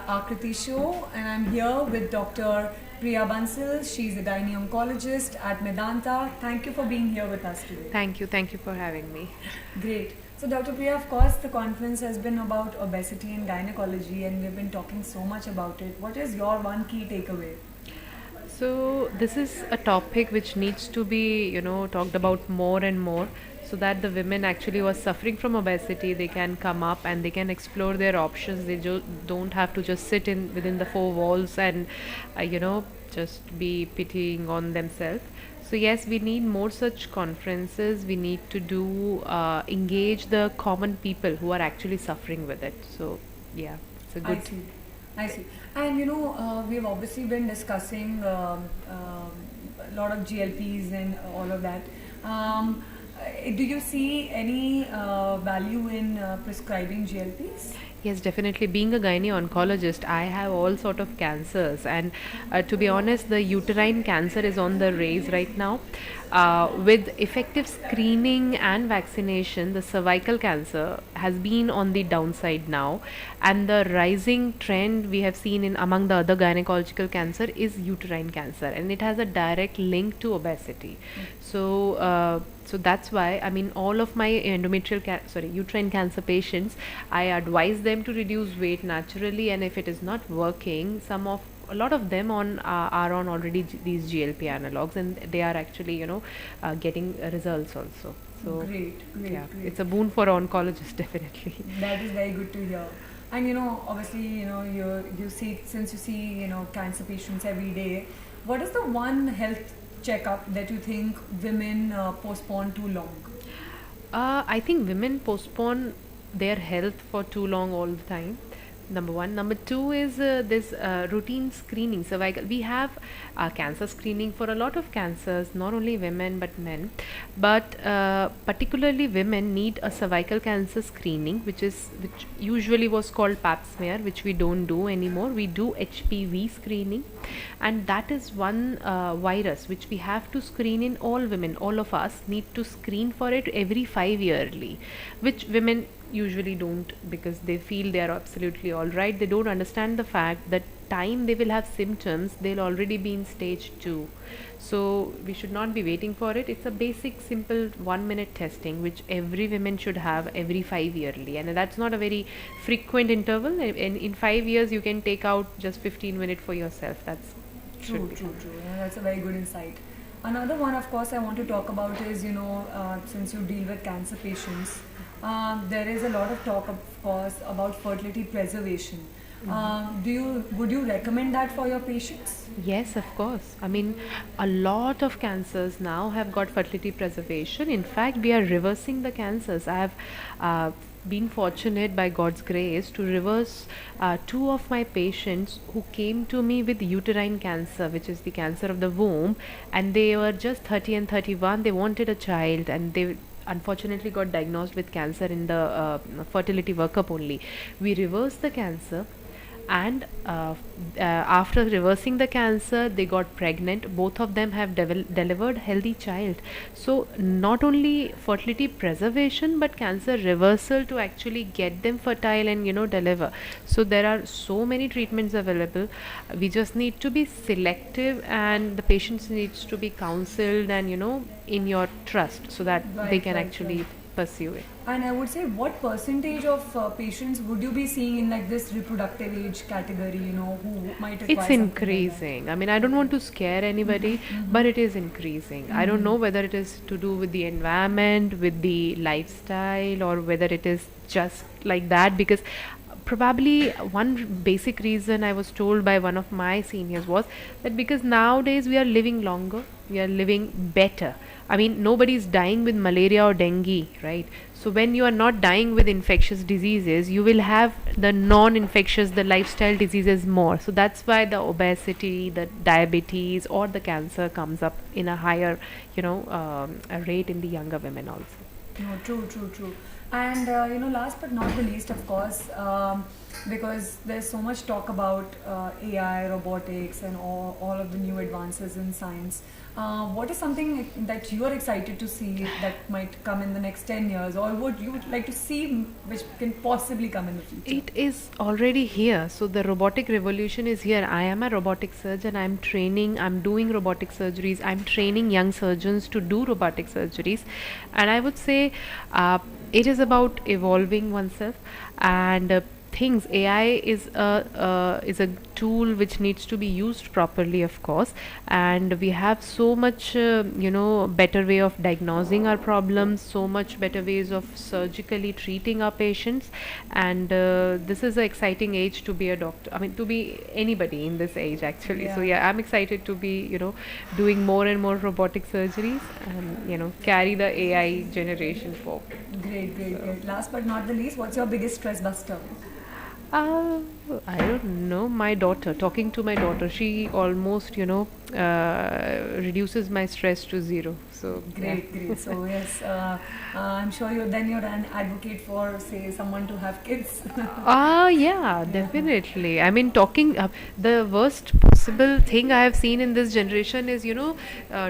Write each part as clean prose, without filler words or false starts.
Akriti Show, and I'm here with Dr. Priya Bansal. She's a gynae oncologist at Medanta. Thank you for being here with us today. Thank you for having me. Great. So, Dr. Priya, of course, the conference has been about obesity and gynecology, and we've been talking so much about it. What is your one key takeaway? So this is a topic which needs to be, talked about more and more so that the women actually who are suffering from obesity, they can come up and they can explore their options. They don't have to just sit in within the four walls and, just be pitying on themselves. So yes, we need more such conferences. We need to engage the common people who are actually suffering with it. So yeah, it's a I good. see. I see. And we've obviously been discussing a lot of GLPs and all of that. Do you see any value in prescribing GLPs? Yes, definitely. Being a gynae oncologist, I have all sort of cancers, and to be honest, the uterine cancer is on the rise right now. With effective screening and vaccination, the cervical cancer has been on the downside now, and the rising trend we have seen in among the other gynecological cancer is uterine cancer, and it has a direct link to obesity. So that's why, I mean, all of my uterine cancer patients, I advise them to reduce weight naturally, and if it is not working, a lot of them are on already these GLP analogs, and they are actually getting results also. So Great, yeah, great. it's a boon for oncologists definitely. That is very good to hear. And obviously, you see, since you see, cancer patients every day, what is the one health checkup that you think women postpone too long? I think women postpone their health for too long all the time. Number one. Number two is this routine screening. Cervical. We have cancer screening for a lot of cancers, not only women but men. But particularly women need a cervical cancer screening, which usually was called Pap smear, which we don't do anymore. We do HPV screening, and that is one virus which we have to screen in all women. All of us need to screen for it every 5 yearly, which women usually don't, because they feel they are absolutely all right. They don't understand the fact that time they will have symptoms, they'll already be in stage 2. So we should not be waiting for it. It's a basic simple 1 minute testing which every woman should have every 5 yearly, and that's not a very frequent interval. In 5 years you can take out just 15 minutes for yourself. That's True, should be. true, true. Yeah, that's a very good insight. Another one, of course, I want to talk about is, since you deal with cancer patients, there is a lot of talk, of course, about fertility preservation. Would you recommend that for your patients? Yes, of course. I mean, a lot of cancers now have got fertility preservation. In fact, we are reversing the cancers. I have been fortunate by God's grace to reverse two of my patients who came to me with uterine cancer, which is the cancer of the womb, and they were just 30 and 31. They wanted a child, and they unfortunately got diagnosed with cancer in the fertility workup only. We reversed the cancer, and after reversing the cancer they got pregnant. Both of them have delivered healthy child. So not only fertility preservation but cancer reversal to actually get them fertile and deliver. So there are so many treatments available. We just need to be selective, and the patients needs to be counseled and in your trust, so that they can actually pursue it. And I would say, what percentage of patients would you be seeing in like this reproductive age category, who might require It's something like that? increasing. I mean, I don't want to scare anybody, but it is increasing. I don't know whether it is to do with the environment, with the lifestyle, or whether it is just like that. Because probably one basic reason I was told by one of my seniors was that because nowadays we are living longer, we are living better. I mean, nobody is dying with malaria or dengue, right? So when you are not dying with infectious diseases, you will have the non-infectious, the lifestyle diseases more. So that's why the obesity, the diabetes, or the cancer comes up in a higher, a rate in the younger women also. No, true, true, true. And last but not the least, of course, because there's so much talk about AI, robotics, and all of the new advances in science. What is something that you are excited to see that might come in the next 10 years, or would you like to see which can possibly come in the future? It is already here. So the robotic revolution is here. I am a robotic surgeon. I'm doing robotic surgeries. I'm training young surgeons to do robotic surgeries. And I would say it is about evolving oneself and things. AI is a tool which needs to be used properly, of course, and we have so much better way of diagnosing our problems, so much better ways of surgically treating our patients, and this is an exciting age to be a doctor. I mean, to be anybody in this age actually. So Yeah. yeah, I'm excited to be doing more and more robotic surgeries and carry the AI generation forward. Great, great, great. Last but not the least, what's your biggest stress buster? Uh, I don't know. My daughter, talking to my daughter, she almost, reduces my stress to zero. So, yeah. Great, great. So yes, I'm sure you're an advocate for, say, someone to have kids. Yeah, definitely. I mean, the worst possible thing I have seen in this generation is,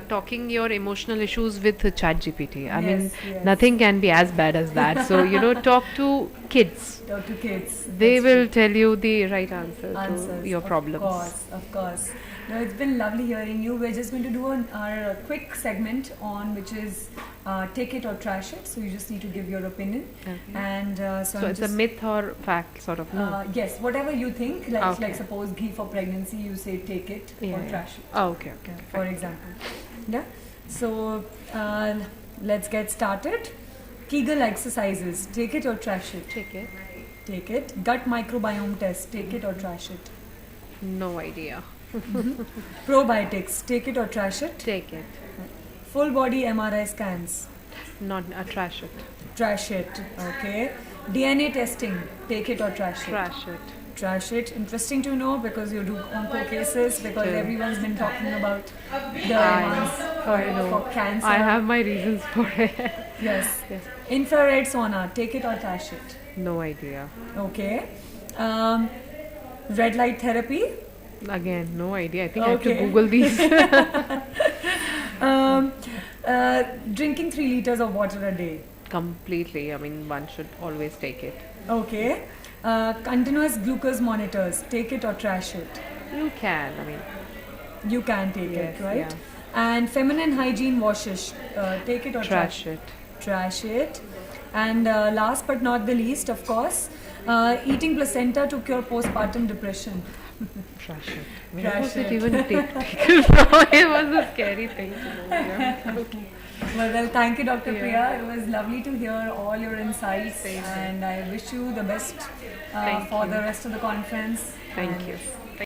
talking your emotional issues with ChatGPT. I mean, Yes, yes. nothing can be as bad as that. So, talk to kids. Talk to kids. They That's will true. tell you the right answer Answers. to your problems. Of course, of course. No, it's been lovely hearing you. We're just going to do our quick segment on which is take it or trash it. So you just need to give your opinion. Okay. And so So I'm it's a just, myth or fact, sort of. No. yes, whatever you think. Like Okay. like suppose ghee for pregnancy, you say take it Yeah, or yeah. trash it. Oh, okay, okay. For example. Yeah. So let's get started. Kegel exercises. Take it or trash it. Take it. Take it. Gut microbiome test. Take it or trash it. No idea. Probiotics. Take it or trash it. Take it. Full body MRI scans. Not trash it. Trash it. Okay. DNA testing. Take it or trash it. Trash it. Trash it. Interesting to know because you do onco cases because True. everyone's been talking about the I ones know. for cancer. I have my reasons for it. Yes. Yes. Infrared sauna. Take it or trash it. No idea. Okay. Red light therapy. Again, no idea. I think I have to Okay. Google these. Um, drinking 3 liters of water a day. Completely. I mean, one should always take it. Okay. Continuous glucose monitors. Take it or trash it. You can. I mean, You can take Yes, it, right? yeah. And feminine hygiene washes. Take it or trash it. Trash it. And last but not the least, of course, eating placenta to cure postpartum depression. Trash it. Where Trash was it it. even taken from? It was a scary thing to know. Yeah. Okay. Well, thank you, Dr. Yeah. Priya. It was lovely to hear all your insights, Same here. and I wish you the best Thank for you. the rest of the conference. Thank And you. yes, Thank